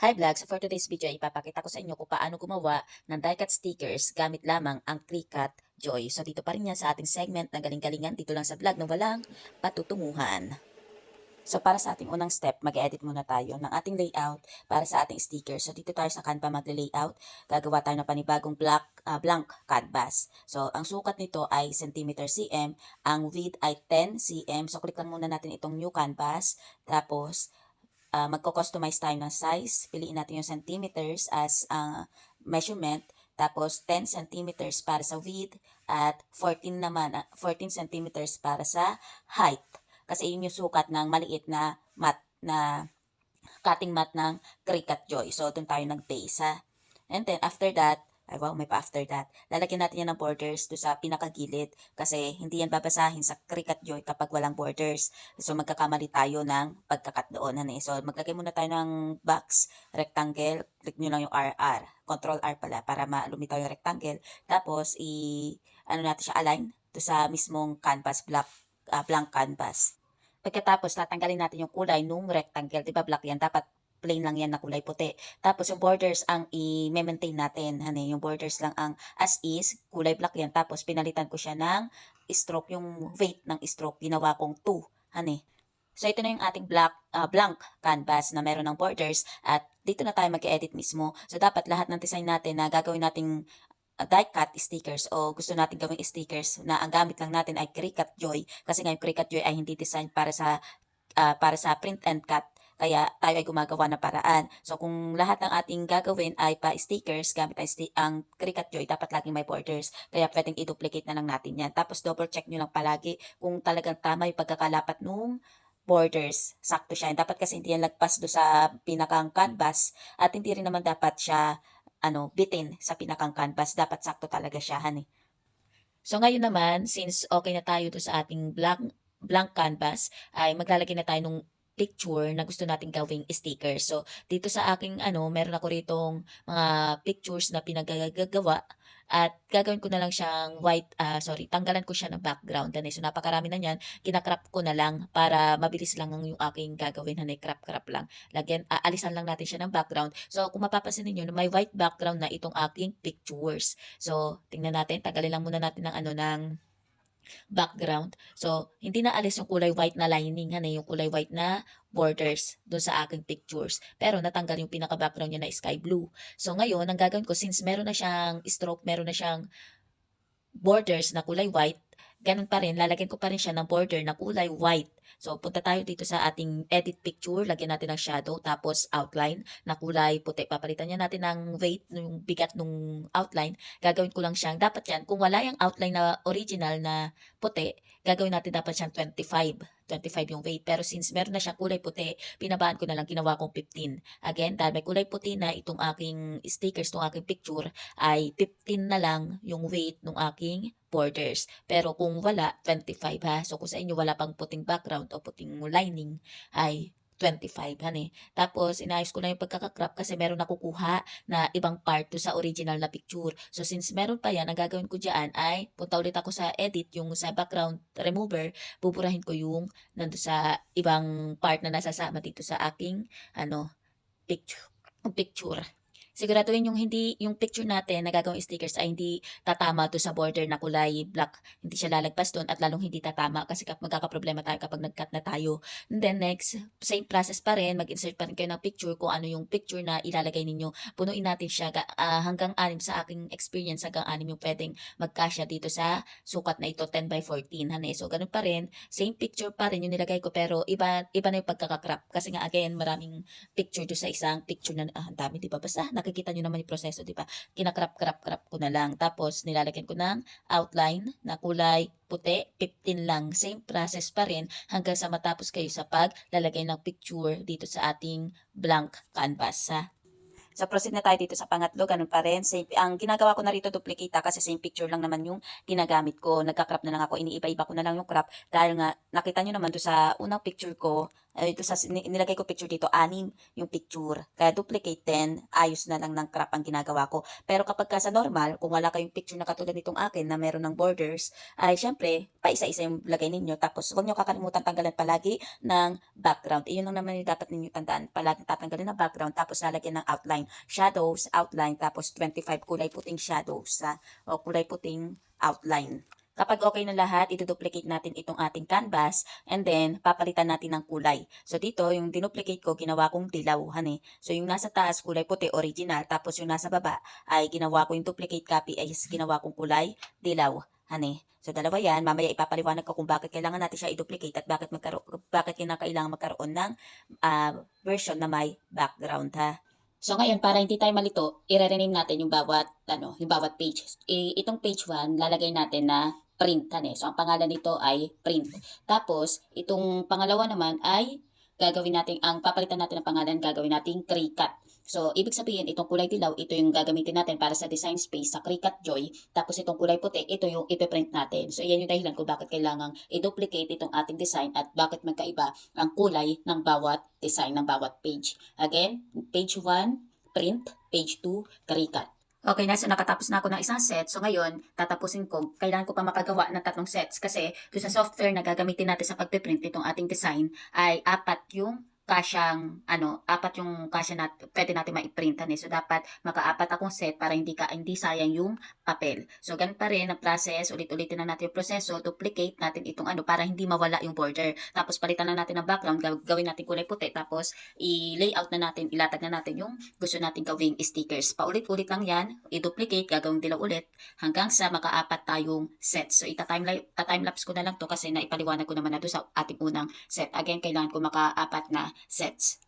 Hi vlog! So for today's video ay ipapakita ko sa inyo kung paano gumawa ng die-cut stickers gamit lamang ang Cricut Joy. So dito pa rin yan sa ating segment na galing-galingan dito lang sa vlog na walang patutunguhan. So para sa ating unang step, mag-edit muna tayo ng ating layout para sa ating sticker. So dito tayo sa Canva magle-layout. Gagawa tayo ng panibagong blank canvas. So ang sukat nito ay centimeter cm, ang width ay 10 cm. So click lang muna natin itong new canvas. Tapos magko-customize tayo ng size. Piliin natin yung centimeters as measurement. Tapos 10 centimeters para sa width at 14 naman, 14 centimeters para sa height. Kasi yun yung sukat ng maliit na mat na cutting mat ng Cricut Joy. So, doon tayo nag-base ha. And then, after that, ay wow, may pa after that. Lalagyan natin yan ng borders do sa pinakagilid kasi hindi yan babasahin sa Cricut Joy kapag walang borders. So, magkakamali tayo ng pagkakat doon. So, maglagay muna tayo ng box, rectangle, click nyo lang yung RR. Control R pala para malumitaw yung rectangle. Tapos, ano natin siya, align do sa mismong canvas, blank canvas. Pagkatapos, tatanggalin natin yung kulay nung rectangle. Diba black yan? Dapat plain lang yan na kulay puti. Tapos yung borders ang i-maintain natin. Yung borders lang ang as is, kulay black yan. Tapos pinalitan ko siya ng stroke, yung weight ng stroke, ginawa kong 2. So ito na yung ating blank canvas na meron ng borders at dito na tayo mag-edit mismo. So dapat lahat ng design natin na gagawin nating die-cut stickers o gusto natin gawing stickers na ang gamit lang natin ay Cricut Joy kasi ngayon Cricut Joy ay hindi design para sa print and cut. Kaya tayo ay gumagawa ng paraan. So kung lahat ng ating gagawin ay pa-stickers gamit ang Cricut Joy, dapat laging may borders. Kaya pwedeng i-duplicate na lang natin yan. Tapos double check nyo lang palagi kung talagang tama yung pagkakalapat nung borders. Sakto siya. Dapat kasi hindi yan lagpas do sa pinakang canvas at hindi rin naman dapat siya bitin sa pinakang canvas. Dapat sakto talaga siya, So ngayon naman, since okay na tayo do sa ating blank canvas, ay maglalagay na tayo nung picture na gusto nating gawing sticker. So dito sa aking meron ako ritong mga pictures na pinagagawa at gagawin ko na lang siyang tanggalan ko siya ng background. So napakarami na niyan, kinakrap ko na lang para mabilis lang ang yung aking gagawin, crap lang. Alisan lang natin siya ng background. So kung mapapansin niyo may white background na itong aking pictures. So tingnan natin, tanggalin lang muna natin ng background. So, hindi na alis yung kulay white na lining, yung kulay white na borders doon sa aking pictures. Pero natanggal yung pinaka-background niya na sky blue. So, ngayon, ang gagawin ko, since meron na siyang stroke, meron na siyang borders na kulay white, ganun pa rin, lalagyan ko pa rin siya ng border na kulay white. So, punta tayo dito sa ating edit picture, lagyan natin ng shadow, tapos outline na kulay puti. Papalitan niya natin ng weight, yung bigat nung outline. Gagawin ko lang siyang, dapat yan, kung wala yung outline na original na puti, gagawin natin dapat siyang 25 yung weight. Pero since meron na siyang kulay puti, pinabaan ko na lang, ginawa kong 15. Again, dahil may kulay puti na itong aking stickers, itong aking picture, ay 15 na lang yung weight ng aking borders. Pero kung wala, 25 ha. So kung sa inyo wala pang puting background o puting lining, ay 25 Tapos inayos ko na yung pagkakakrop kasi meron nakukuha na ibang part to sa original na picture. So since meron pa yan, ang gagawin ko dyan ay punta ulit ako sa edit, yung sa background remover, buburahin ko yung nando sa ibang part na nasasama dito sa aking picture. Siguraduhin yung picture natin na gagawing stickers ay hindi tatama to sa border na kulay black. Hindi siya lalagpas doon at lalong hindi tatama kasi magkakaproblema tayo kapag nag-cut na tayo. And then next, same process pa rin, mag-insert pa rin kayo ng picture kung ano yung picture na ilalagay ninyo. Punuin natin siya hanggang 6 sa aking experience, hanggang 6 yung pwedeng magkasya dito sa sukat na ito, 10 by 14. So ganun pa rin, same picture pa rin yung nilagay ko pero iba na yung pagkakakrop kasi nga again, maraming picture do sa isang picture na ang dami, di ba? Basta nakikita nyo naman yung proseso, di ba? Kinakrap ko na lang. Tapos nilalagyan ko ng outline na kulay puti, 15 lang. Same process pa rin hanggang sa matapos kayo sa paglalagay ng picture dito sa ating blank canvas. So, proceed na tayo dito sa pangatlo. Ganun pa rin. Same, ang ginagawa ko na rito, duplicate kasi same picture lang naman yung ginagamit ko. Nagka-crop na lang ako. Iniiba-iba ko na lang yung crop. Dahil nga, nakita nyo naman doon sa unang picture ko, ito sa nilagay ko picture dito, 6 yung picture. Kaya duplicate din, ayos na lang ng crop ang ginagawa ko. Pero kapag ka sa normal, kung wala kayong picture na katulad nitong akin na meron ng borders, ay syempre, paisa-isa yung lagay ninyo. Tapos, huwag nyo kakalimutan tanggalan palagi ng background. Iyon lang naman yung dapat ninyo tandaan. Palagi tatanggalin ng background, tapos lalagyan ng outline. Shadows, outline, tapos 25 kulay puting shadows, o kulay puting outline. Kapag okay na lahat, i-duplicate natin itong ating canvas and then papalitan natin ng kulay. So dito, yung dinuplicate ko, ginawa kong dilaw, honey. So yung nasa taas, kulay puti, original. Tapos yung nasa baba, ay ginawa ko yung duplicate copy, ay ginawa kong kulay dilaw, honey. So dalawa yan, mamaya ipapaliwanag ko kung bakit kailangan natin siya i-duplicate at bakit kailangan magkaroon ng version na may background, ha. So ngayon, para hindi tayo malito, i-rename natin yung bawat page. Itong page 1, lalagay natin na print. So ang pangalan nito ay print. Tapos, itong pangalawa naman ay papalitan natin ng pangalan, gagawin nating Cricut. So, ibig sabihin, itong kulay dilaw, ito yung gagamitin natin para sa design space sa Cricut Joy. Tapos itong kulay puti, ito yung ipiprint natin. So, iyan yung dahilan kung bakit kailangang i-duplicate itong ating design at bakit magkaiba ang kulay ng bawat design ng bawat page. Again, page 1, print, page 2, Cricut. Okay na, so nakatapos na ako ng isang set. So ngayon, tatapusin ko. Kailangan ko pa makagawa ng 3 sets kasi doon sa software na gagamitin natin sa pagpiprint itong ating design ay 4 yung kasya natin, pwede natin maiprintan So dapat maka-4 akong set para hindi sayang yung papel. So ganun pa rin ang process, ulit-ulitin na natin yung proseso, duplicate natin itong para hindi mawala yung border. Tapos palitan na natin ang background, gawin natin kulay puti, tapos i-layout na natin, ilatag na natin yung gusto natin gawing stickers. Paulit-ulit lang yan, i-duplicate, gagawin dilaw ulit, hanggang sa maka-4 tayong sets. So ita-timelapse ko na lang to kasi naipaliwanag ko naman na doon sa ating unang set. Again, kailangan ko maka-4 na sets.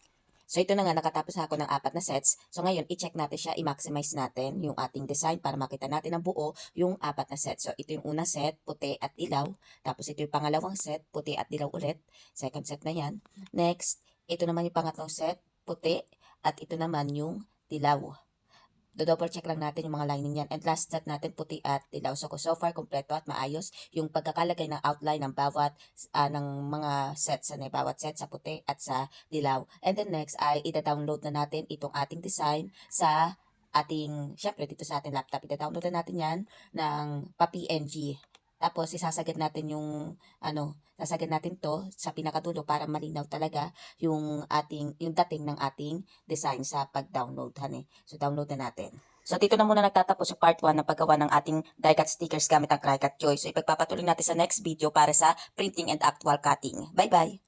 So ito na nga, nakatapos ako ng 4 na sets. So ngayon, i-check natin siya, i-maximize natin yung ating design para makita natin ang buo yung 4 na sets. So ito yung unang set, puti at ilaw. Tapos ito yung pangalawang set, puti at ilaw ulit. Second set na yan. Next, ito naman yung pangatlong set, puti at ito naman yung dilaw. Do-double check lang natin yung mga lining yan. And last set natin, puti at dilaw. So far, kompleto at maayos yung pagkakalagay ng outline ng bawat ng mga sets, bawat set sa puti at sa dilaw. And then next ay ida-download na natin itong ating design sa syempre dito sa ating laptop. Ida-download na natin yan ng pa-PNG. Tapos isasagad natin sasagad natin to sa pinakadulo para malinaw talaga yung dating ng ating design sa pag-download, So download na natin. So dito na muna nagtatapos yung part 1 ng paggawa ng ating die-cut stickers gamit ang Cricut Joy. So ipagpapatuloy natin sa next video para sa printing and actual cutting. Bye-bye!